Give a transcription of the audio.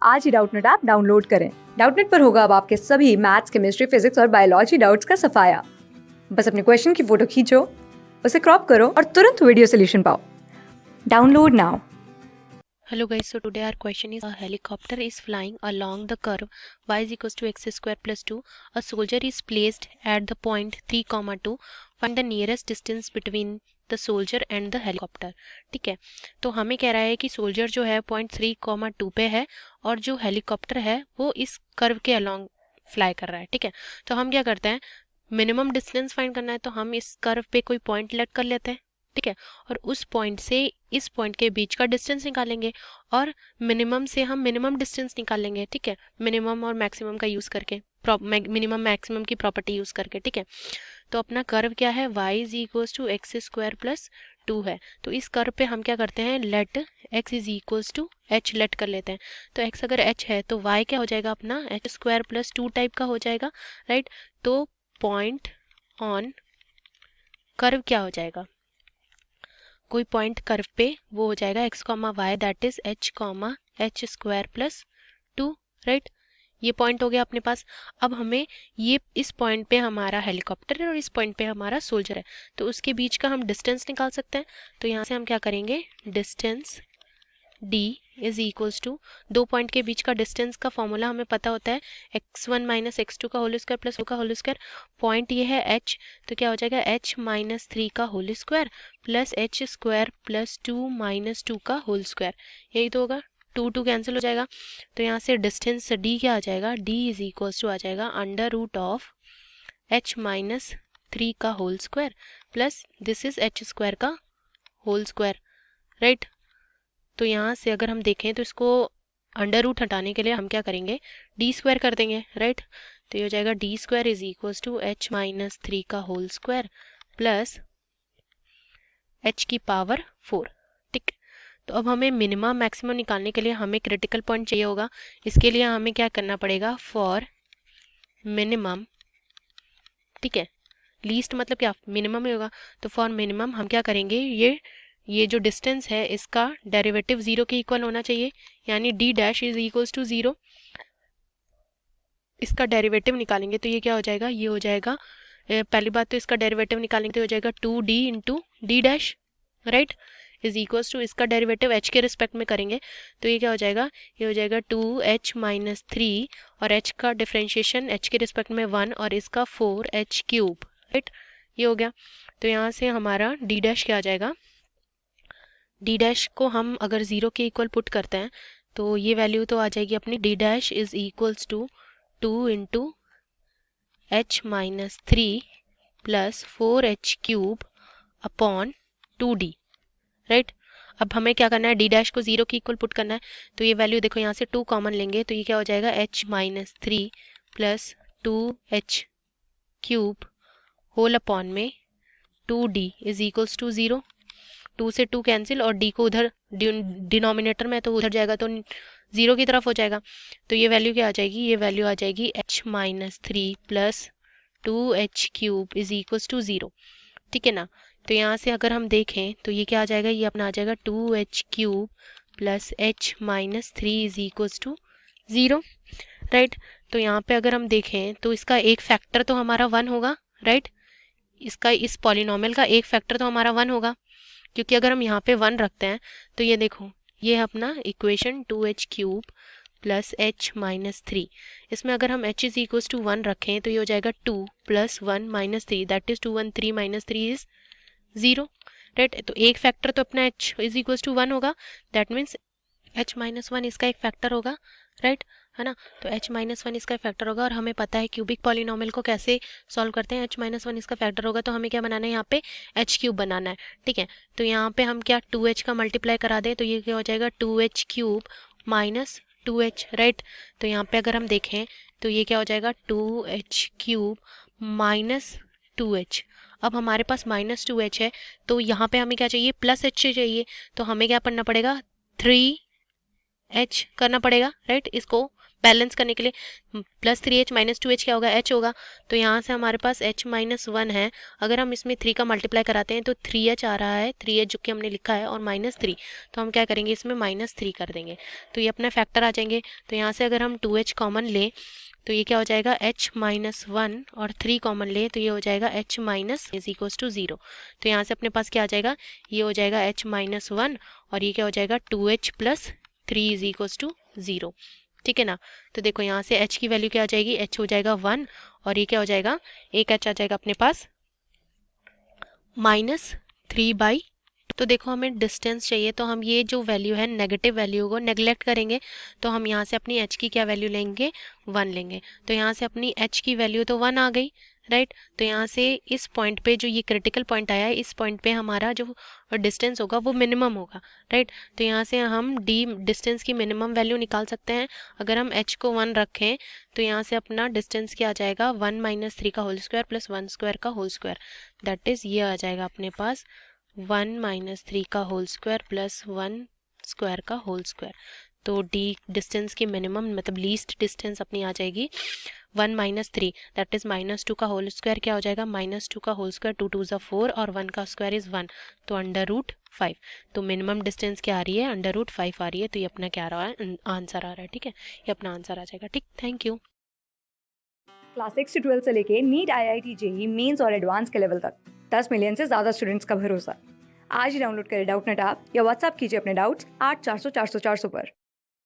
आज ही Doubtnut app download करें। Doubtnut पर होगा अब आपके सभी मैथ्स, केमिस्ट्री, फिजिक्स और बायोलॉजी डाउट्स का सफाया। बस अपने क्वेश्चन की फोटो खींचो, उसे क्रॉप करो और तुरंत वीडियो सॉल्यूशन पाओ। Download now. Hello guys, so today our question is: a helicopter is flying along the curve y is equals to x square plus 2. A soldier is placed at the point 3, 2. Find the nearest distance between the soldier and the helicopter. ठीक है, तो हमें कह रहा है कि soldier जो है पॉइंट 3, 2 पे है और जो हेलीकॉप्टर है वो इस कर्व के अलोंग फ्लाई कर रहा है। ठीक है, तो हम क्या करते हैं, मिनिमम डिस्टेंस फाइंड करना है तो हम इस कर्व पे कोई पॉइंट लेट कर लेते हैं। ठीक है, और उस पॉइंट से इस पॉइंट के बीच का डिस्टेंस निकालेंगे और मिनिमम से हम मिनिमम डिस्टेंस निकालेंगे। ठीक है, मिनिमम और मैक्सिमम का यूज करके, मिनिमम मैक्सिमम की प्रॉपर्टी यूज करके। ठीक है, तो अपना कर्व क्या है, y is equals to x square plus 2 है। तो इस कर्व पे हम क्या करते हैं, let x is equals to h let कर लेते हैं। तो x अगर h है तो y क्या हो जाएगा, अपना h स्क्वायर प्लस 2 टाइप का हो जाएगा। राइट, तो पॉइंट ऑन कर्व क्या हो जाएगा, कोई पॉइंट कर्व पे वो हो जाएगा x comma y, that is h comma h square plus 2। Right, ये पॉइंट हो गया अपने पास। अब हमें ये इस पॉइंट पे हमारा हेलीकॉप्टर है और इस पॉइंट पे हमारा सोल्जर है, तो उसके बीच का हम डिस्टेंस निकाल सकते हैं। तो यहाँ से हम क्या करेंगे, distance d is equals to, दो पॉइंट के बीच का डिस्टेंस का फॉर्मूला हमें पता होता है, x1 माइनस x2 का होल स्क्वायर प्लस 2 का होल स्क्वायर। पॉइंट ये है h, तो क्या हो जाएगा h माइनस 3 का whole square plus h square plus 2 minus 2 का होल स्क्वायर। यही तो होगा, 2 कैंसिल हो जाएगा। तो यहाँ से डिस्टेंस d क्या आ जाएगा, d इज इक्वल्स टू आ जाएगा under root of h minus 3 का whole square plus this is h square का होल स्क्वायर। राइट, तो यहाँ से अगर हम देखें तो इसको अंडर रूट हटाने के लिए हम क्या करेंगे, डी स्क्वायर कर देंगे। राइट, तो ये हो जाएगा d square is equals to h minus 3 का होल स्क्वायर प्लस एच की पावर 4। ठीक, तो अब हमें मिनिमम मैक्सिमम निकालने के लिए हमें क्रिटिकल पॉइंट चाहिए होगा। इसके लिए हमें क्या करना पड़ेगा, फॉर मिनिमम, ठीक है, लीस्ट मतलब क्या, मिनिमम ही होगा। तो फॉर मिनिमम हम क्या करेंगे, ये जो डिस्टेंस है इसका डेरिवेटिव 0 के इक्वल होना चाहिए, यानी d dash is equals to 0। इसका डेरिवेटिव निकालेंगे तो ये क्या हो जाएगा, ये हो जाएगा, पहली बात तो इसका डेरिवेटिव निकालेंगे तो हो जाएगा 2d into d dash, right, is equals to, इसका डेरिवेटिव h के रिस्पेक्ट में करेंगे तो ये क्या हो जाएगा, ये हो जाएगा 2h माइनस 3 और h का डिफ्रेंशिएशन h के रिस्पेक्ट में 1 और इसका 4h क्यूब। राइट, ये हो गया। तो यहाँ से हमारा d डैश क्या आ जाएगा, डी डैश को हम अगर 0 के इक्वल पुट करते हैं तो ये वैल्यू तो आ जाएगी अपनी, d dash is equals to 2 into h minus 3 प्लस 4h cube upon 2d। Right, अब हमें क्या करना है, डी डैश को 0 के इक्वल पुट करना है। तो ये वैल्यू देखो, यहाँ से 2 कॉमन लेंगे तो ये क्या हो जाएगा, h माइनस 3 प्लस 2h क्यूब होल अपॉन में 2d इज इक्वल्स टू 0। 2 से 2 कैंसिल और d को उधर डिनोमिनेटर में तो उधर जाएगा तो 0 की तरफ हो जाएगा। तो ये वैल्यू क्या आ जाएगी, ये वैल्यू आ जाएगी h माइनस 3 प्लस 2h cube is equals to 0। ठीक है ना, तो यहाँ से अगर हम देखें तो ये क्या आ जाएगा, ये अपना आ जाएगा 2h cube plus h minus 3 is equals to 0। Right, तो यहाँ पे अगर हम देखें तो इसका एक फैक्टर तो हमारा 1 होगा। राइट, इसका इस पॉलिनोमियल का एक फैक्टर तो हमारा 1 होगा, क्योंकि अगर हम यहाँ पे 1 रखते हैं तो ये देखो, ये है अपना equation 2h cube plus h minus 3। इसमें अगर हम h इज इक्वल्स टू 1 रखें तो ये हो जाएगा 2 plus 1 minus 3, that is 2 1 3 minus 3 is 0। Right, तो एक फैक्टर तो अपना h इज इक्वल्स टू 1 होगा, दैट मीन्स h माइनस 1 इसका एक फैक्टर होगा। राइट, है ना, तो h माइनस 1 इसका फैक्टर होगा और हमें पता है क्यूबिक पॉलिनोमियल को कैसे सॉल्व करते हैं, h माइनस 1 इसका फैक्टर होगा तो हमें क्या बनाना है, यहाँ पे h क्यूब बनाना है। ठीक है, तो यहाँ पे हम क्या 2h का मल्टीप्लाई करा दें तो ये क्या हो जाएगा, 2h cube minus 2h। Right, तो यहाँ पे अगर हम देखें तो ये क्या हो जाएगा, 2h क्यूब माइनस 2h। अब हमारे पास माइनस 2h है तो यहाँ पे हमें क्या चाहिए, प्लस h चाहिए, तो हमें क्या पढ़ना पड़ेगा, 3 h करना पड़ेगा, राइट। इसको बैलेंस करने के लिए प्लस 3h माइनस 2h क्या होगा, h होगा। तो यहाँ से हमारे पास h माइनस 1 है। अगर हम इसमें 3 का मल्टीप्लाई कराते हैं तो 3h आ रहा है, 3h जो कि हमने लिखा है, और माइनस 3, तो हम क्या करेंगे, इसमें माइनस 3 कर देंगे, तो ये अपने फैक्टर आ जाएंगे। तो यहाँ से अगर हम 2h कॉमन ले तो ये क्या हो जाएगा, h माइनस 1, और 3 कॉमन ले तो ये हो जाएगा h minus is equals to 0। तो यहाँ से अपने पास क्या आ जाएगा, ये हो जाएगा h माइनस 1, और ये क्या हो जाएगा 2h plus 3 is equals to 0, ठीक है ना। तो देखो यहाँ से h की वैल्यू क्या आ जाएगी, h हो जाएगा 1, और ये क्या हो जाएगा, एक h आ जाएगा अपने पास माइनस 3/। तो देखो हमें डिस्टेंस चाहिए, तो हम ये जो वैल्यू है नेगेटिव वैल्यू को नेग्लेक्ट करेंगे, तो हम यहाँ से अपनी h की क्या वैल्यू लेंगे, 1 लेंगे। तो यहाँ से अपनी h की वैल्यू तो 1 आ गई, राइट। तो यहाँ से इस पॉइंट पे जो ये क्रिटिकल पॉइंट आया है, इस पॉइंट पे हमारा जो डिस्टेंस होगा वो मिनिमम होगा, राइट। तो यहाँ से हम डी डिस्टेंस की मिनिमम वैल्यू निकाल सकते हैं। अगर हम h को 1 रखें तो यहाँ से अपना डिस्टेंस क्या आ जाएगा, 1 माइनस 3 का होल स्क्वायर प्लस 1 स्क्वायर का होल स्क्वायर, दैट इज ये आ जाएगा अपने पास 1 माइनस 3 का होल स्क्वायर प्लस 1 स्क्वायर का होल स्क्वायर। तो डी डिस्टेंस की मिनिमम मतलब लीस्ट डिस्टेंस अपनी आ जाएगी 1 माइनस 3, दैट इज माइनस 2 का होल स्क्वायर क्या हो जाएगा, माइनस 2 का होल स्क्वायर 2 2 ज़ा 4, और 1 का स्क्वायर इज 1, तो अंडर रूट 5। तो मिनिमम डिस्टेंस क्या आ रही है, अंडर रूट 5 आ रही है। तो ये अपना क्या आ रहा है, आंसर आ रहा है, ठीक है, ये अपना आंसर आ जाएगा, ठीक। Thank you. क्लास 6 से 12 से लेके नीट, IIT, जेई मेंस और एडवांस के लेवल तक 10 मिलियन से ज़्यादा स्टूडेंट्स का भरोसा। आज ही डाउनलोड करें डाउटनेट ऐप या व्हाट्सएप कीजिए अपने डाउट्स 8400 400 400 पर।